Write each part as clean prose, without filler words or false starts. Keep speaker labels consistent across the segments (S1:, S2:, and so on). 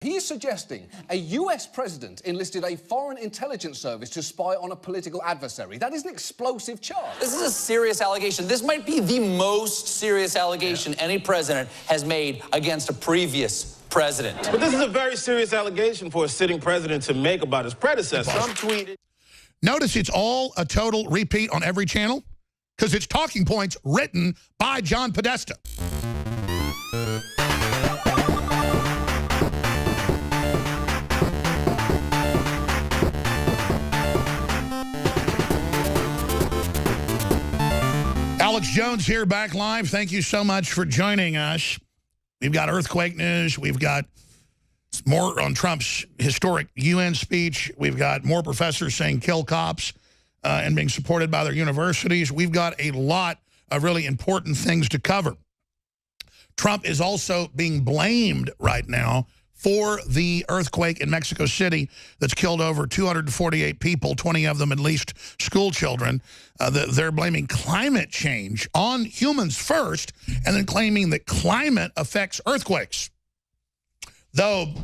S1: He is suggesting a US president enlisted a foreign intelligence service to spy on a political adversary. That is an explosive charge.
S2: This is a serious allegation. This might be the most serious allegation any president has made against a previous president.
S3: But this is a very serious allegation for a sitting president to make about his predecessor. Trump tweeted.
S4: Notice it's all a total repeat on every channel because it's talking points written by John Podesta. Alex Jones here, back live. Thank you so much for joining us. We've got earthquake news. We've got more on Trump's historic UN speech. We've got more professors saying kill cops and being supported by their universities. We've got a lot of really important things to cover. Trump is also being blamed right now for the earthquake in Mexico City that's killed over 248 people, 20 of them at least school children. They're blaming climate change on humans first and then claiming that climate affects earthquakes. Though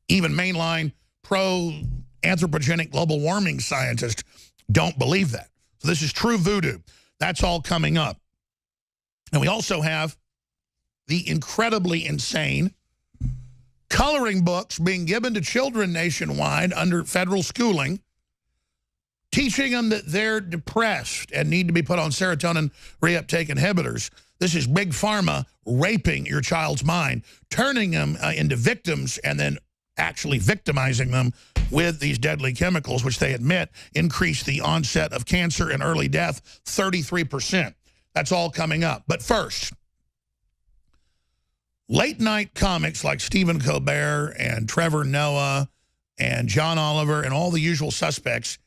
S4: even mainline pro-anthropogenic global warming scientists don't believe that. So this is true voodoo. That's all coming up. And we also have the incredibly insane coloring books being given to children nationwide under federal schooling, teaching them that they're depressed and need to be put on serotonin reuptake inhibitors. This is big pharma raping your child's mind, turning them into victims and then actually victimizing them with these deadly chemicals, which they admit increase the onset of cancer and early death 33%. That's all coming up. But first, late-night comics like Stephen Colbert and Trevor Noah and John Oliver and all the usual suspects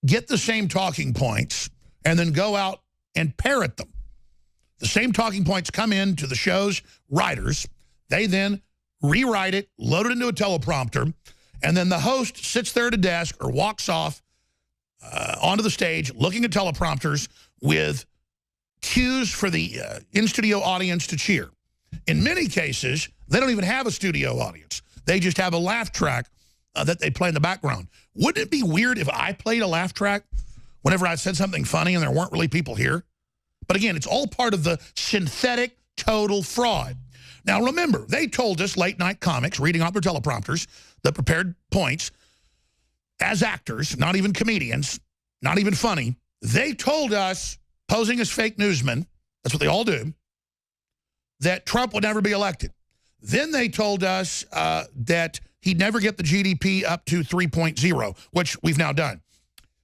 S4: get the same talking points and then go out and parrot them. The same talking points come in to the show's writers. They then rewrite it, load it into a teleprompter, and then the host sits there at a desk or walks off onto the stage looking at teleprompters with cues for the in-studio audience to cheer. In many cases, they don't even have a studio audience. They just have a laugh track that they play in the background. Wouldn't it be weird if I played a laugh track whenever I said something funny and there weren't really people here? But again, it's all part of the synthetic total fraud. Now remember, they told us late-night comics, reading off their teleprompters, the prepared points, as actors, not even comedians, not even funny, they told us, posing as fake newsmen, that's what they all do, that Trump would never be elected. Then they told us that he'd never get the GDP up to 3.0, which we've now done.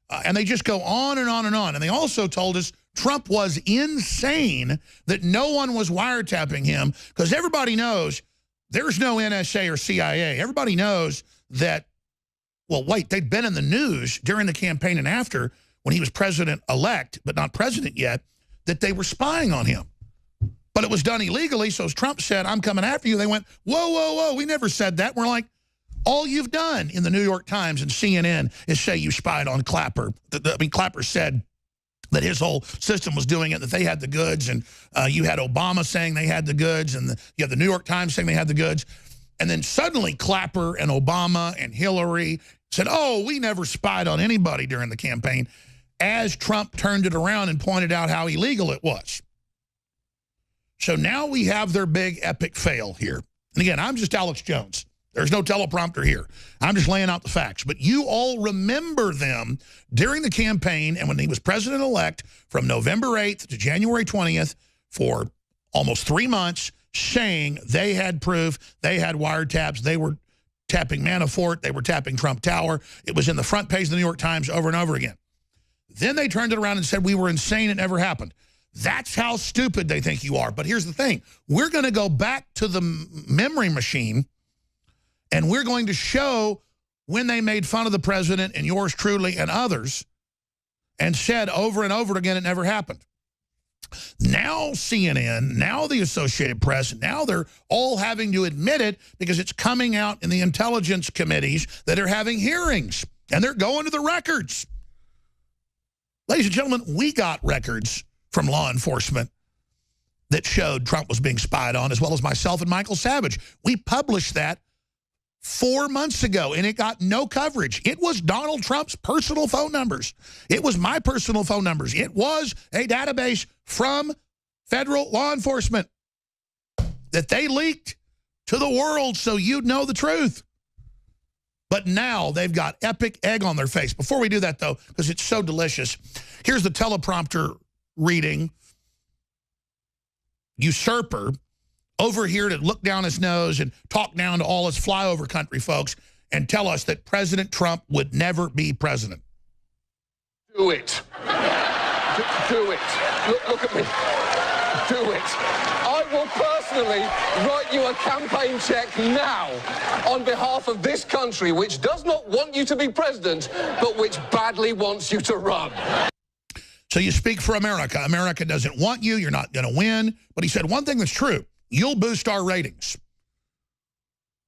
S4: And they just go on and on and on. And they also told us Trump was insane, that no one was wiretapping him, because everybody knows there's no NSA or CIA. Everybody knows that, well, wait, they'd been in the news during the campaign and after, when he was president-elect, but not president yet, that they were spying on him. But it was done illegally, so as Trump said, I'm coming after you, they went, whoa, whoa, whoa, we never said that. We're like, all you've done in the New York Times and CNN is say you spied on Clapper. I mean, Clapper said that his whole system was doing it, that they had the goods, and you had Obama saying they had the goods, and you had the New York Times saying they had the goods. And then suddenly Clapper and Obama and Hillary said, oh, we never spied on anybody during the campaign, as Trump turned it around and pointed out how illegal it was. So now we have their big epic fail here. And again, I'm just Alex Jones. There's no teleprompter here. I'm just laying out the facts. But you all remember them during the campaign and when he was president-elect from November 8th to January 20th for almost 3 months, saying they had proof, they had wiretaps, they were tapping Manafort, they were tapping Trump Tower. It was in the front page of the New York Times over and over again. Then they turned it around and said we were insane, it never happened. That's how stupid they think you are. But here's the thing. We're going to go back to the memory machine, and we're going to show when they made fun of the president and yours truly and others and said over and over again it never happened. Now CNN, now the Associated Press, now they're all having to admit it because it's coming out in the intelligence committees that are having hearings, and they're going to the records. Ladies and gentlemen, we got records from law enforcement that showed Trump was being spied on, as well as myself and Michael Savage. We published that 4 months ago, and it got no coverage. It was Donald Trump's personal phone numbers. It was my personal phone numbers. It was a database from federal law enforcement that they leaked to the world so you'd know the truth. But now they've got epic egg on their face. Before we do that, though, because it's so delicious, here's the teleprompter reading. Usurper over here to look down his nose and talk down to all his flyover country folks and tell us that President Trump would never be president.
S5: Do it. Do it. Look at me. Do it. I will personally write you a campaign check now on behalf of this country, which does not want you to be president, but which badly wants you to run.
S4: So you speak for America. America doesn't want you. You're not going to win. But he said one thing that's true. You'll boost our ratings.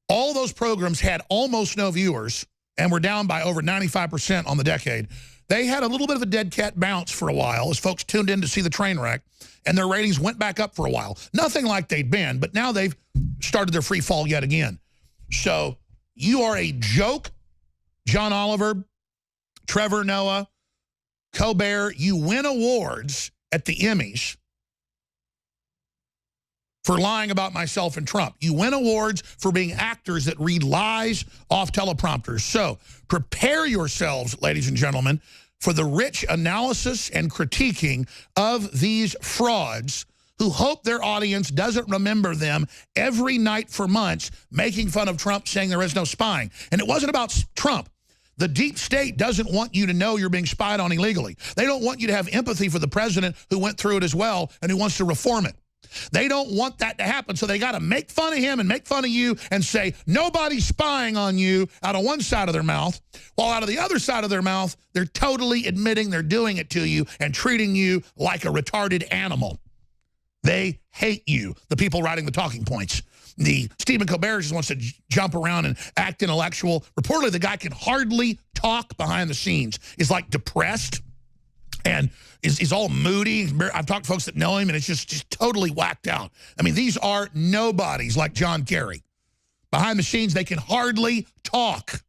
S4: All those programs had almost no viewers and were down by over 95% on the decade. They had a little bit of a dead cat bounce for a while as folks tuned in to see the train wreck, and their ratings went back up for a while. Nothing like they'd been, but now they've started their free fall yet again. So you are a joke, John Oliver, Trevor Noah, Colbert. You win awards at the Emmys for lying about myself and Trump. You win awards for being actors that read lies off teleprompters. So prepare yourselves, ladies and gentlemen, for the rich analysis and critiquing of these frauds who hope their audience doesn't remember them every night for months, making fun of Trump, saying there is no spying. And it wasn't about Trump. The deep state doesn't want you to know you're being spied on illegally. They don't want you to have empathy for the president who went through it as well and who wants to reform it. They don't want that to happen, so they got to make fun of him and make fun of you and say, nobody's spying on you out of one side of their mouth, while out of the other side of their mouth, they're totally admitting they're doing it to you and treating you like a retarded animal. They hate you, the people writing the talking points. The Stephen Colbert just wants to jump around and act intellectual. Reportedly, the guy can hardly talk behind the scenes. He's like depressed and is all moody. I've talked to folks that know him, and it's just totally whacked out. I mean, these are nobodies like John Kerry. Behind the scenes, they can hardly talk.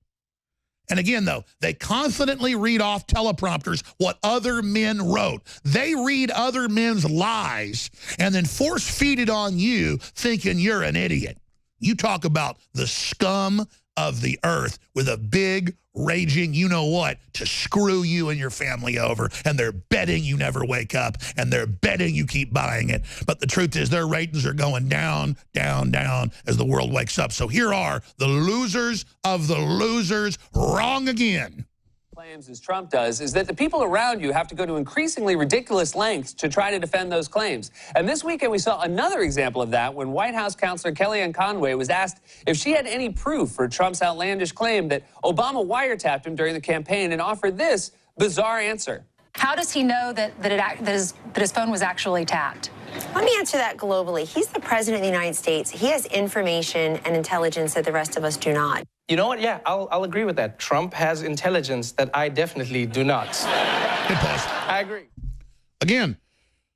S4: And again, though, they confidently read off teleprompters what other men wrote. They read other men's lies and then force feed it on you thinking you're an idiot. You talk about the scum of the earth with a big, raging you-know-what to screw you and your family over. And they're betting you never wake up, and they're betting you keep buying it. But the truth is their ratings are going down, down, down as the world wakes up. So here are the losers of the losers, wrong again.
S6: Claims as Trump does is that the people around you have to go to increasingly ridiculous lengths to try to defend those claims. And this weekend we saw another example of that when White House counselor Kellyanne Conway was asked if she had any proof for Trump's outlandish claim that Obama wiretapped him during the campaign, and offered this bizarre answer.
S7: How does he know that his phone was actually tapped?
S8: Let me answer that globally. He's the president of the United States. He has information and intelligence that the rest of us do not.
S9: You know what? Yeah, I'll agree with that. Trump has intelligence that I definitely do not.
S4: Good pause.
S9: I agree.
S4: Again,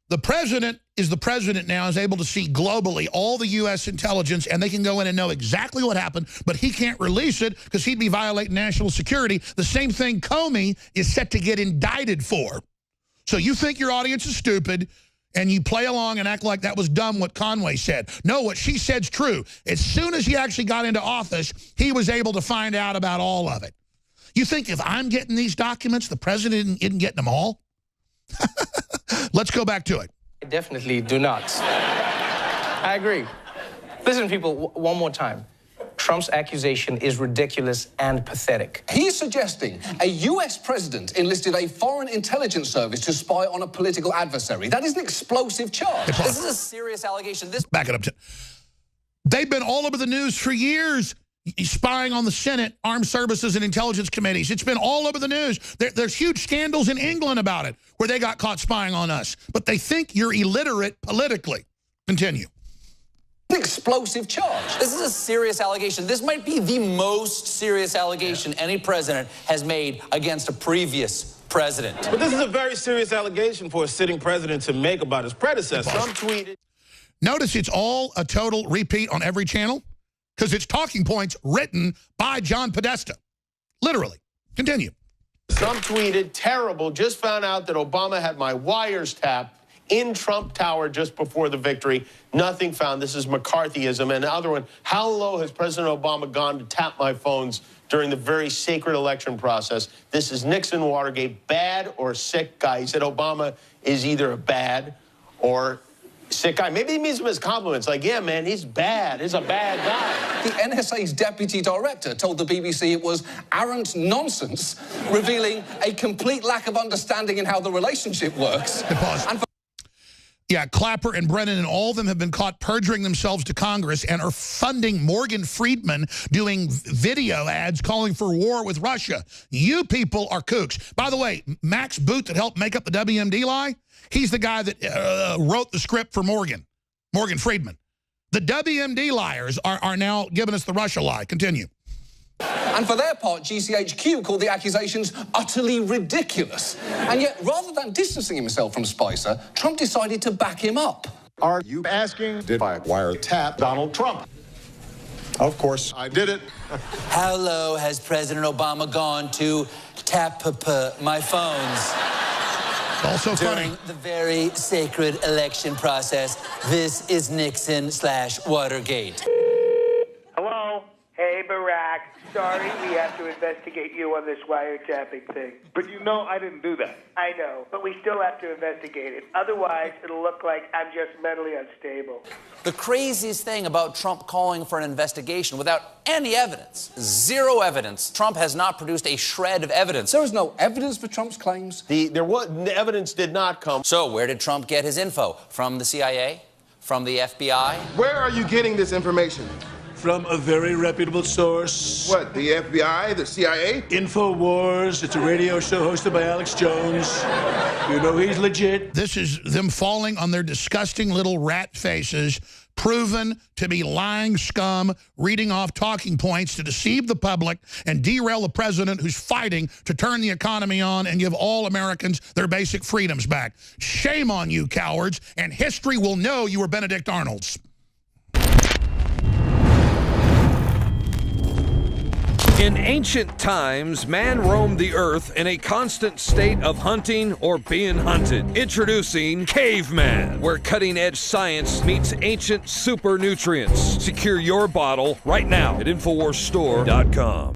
S4: the president is the president now, is able to see globally all the U.S. intelligence, and they can go in and know exactly what happened, but he can't release it because he'd be violating national security. The same thing Comey is set to get indicted for. So you think your audience is stupid, and you play along and act like that was dumb what Conway said. No, what she said's true. As soon as he actually got into office, he was able to find out about all of it. You think if I'm getting these documents, the president isn't getting them all? Let's go back to it.
S9: I definitely do not. I agree. Listen, people, one more time. Trump's accusation is ridiculous and pathetic.
S1: He's suggesting a U.S. president enlisted a foreign intelligence service to spy on a political adversary. That is an explosive charge.
S2: This is a serious allegation.
S4: Back it up. They've been all over the news for years, spying on the Senate, Armed Services, and Intelligence Committees. It's been all over the news. There's huge scandals in England about it, where they got caught spying on us. But they think you're illiterate politically. Continue.
S1: Explosive charge.
S2: This is a serious allegation. This might be the most serious allegation any president has made against a previous president.
S3: But this is a very serious allegation for a sitting president to make about his predecessor. Trump tweeted.
S4: Notice it's all a total repeat on every channel because it's talking points written by John Podesta. Literally. Continue.
S3: Some tweeted, terrible, just found out that Obama had my wires tapped in Trump Tower just before the victory. Nothing found. This is McCarthyism. And the other one, how low has President Obama gone to tap my phones during the very sacred election process? This is Nixon Watergate, bad or sick guy. He said Obama is either a bad or sick guy. Maybe he means him as compliments. Like, yeah, man, he's bad. He's a bad guy.
S1: The NSA's deputy director told the BBC it was arrant nonsense, revealing a complete lack of understanding in how the relationship works.
S4: Yeah, Clapper and Brennan and all of them have been caught perjuring themselves to Congress and are funding Morgan Freeman doing video ads calling for war with Russia. You people are kooks. By the way, Max Boot that helped make up the WMD lie, he's the guy that wrote the script for Morgan Freeman. The WMD liars are now giving us the Russia lie. Continue.
S1: And for their part, GCHQ called the accusations utterly ridiculous. And yet, rather than distancing himself from Spicer, Trump decided to back him up.
S10: Are you asking, did I wiretap Donald Trump? Of course, I did it.
S2: How low has President Obama gone to tap my phones?
S4: Also funny.
S2: During the very sacred election process. This is Nixon/Watergate.
S11: Hello? Hey, Barack. Sorry, we have to investigate you on this wiretapping thing.
S10: But you know I didn't do that.
S11: I know, but we still have to investigate it. Otherwise, it'll look like I'm just mentally unstable.
S2: The craziest thing about Trump calling for an investigation without any evidence, zero evidence. Trump has not produced a shred of evidence.
S1: There is no evidence for Trump's claims.
S3: The evidence did not come.
S2: So where did Trump get his info? From the CIA? From the FBI?
S10: Where are you getting this information?
S12: From a very reputable source.
S10: What, the FBI, the CIA?
S12: InfoWars. It's a radio show hosted by Alex Jones. You know he's legit.
S4: This is them falling on their disgusting little rat faces, proven to be lying scum, reading off talking points to deceive the public and derail the president who's fighting to turn the economy on and give all Americans their basic freedoms back. Shame on you, cowards, and history will know you were Benedict Arnolds.
S13: In ancient times, man roamed the earth in a constant state of hunting or being hunted. Introducing Caveman, where cutting-edge science meets ancient super nutrients. Secure your bottle right now at InfoWarsStore.com.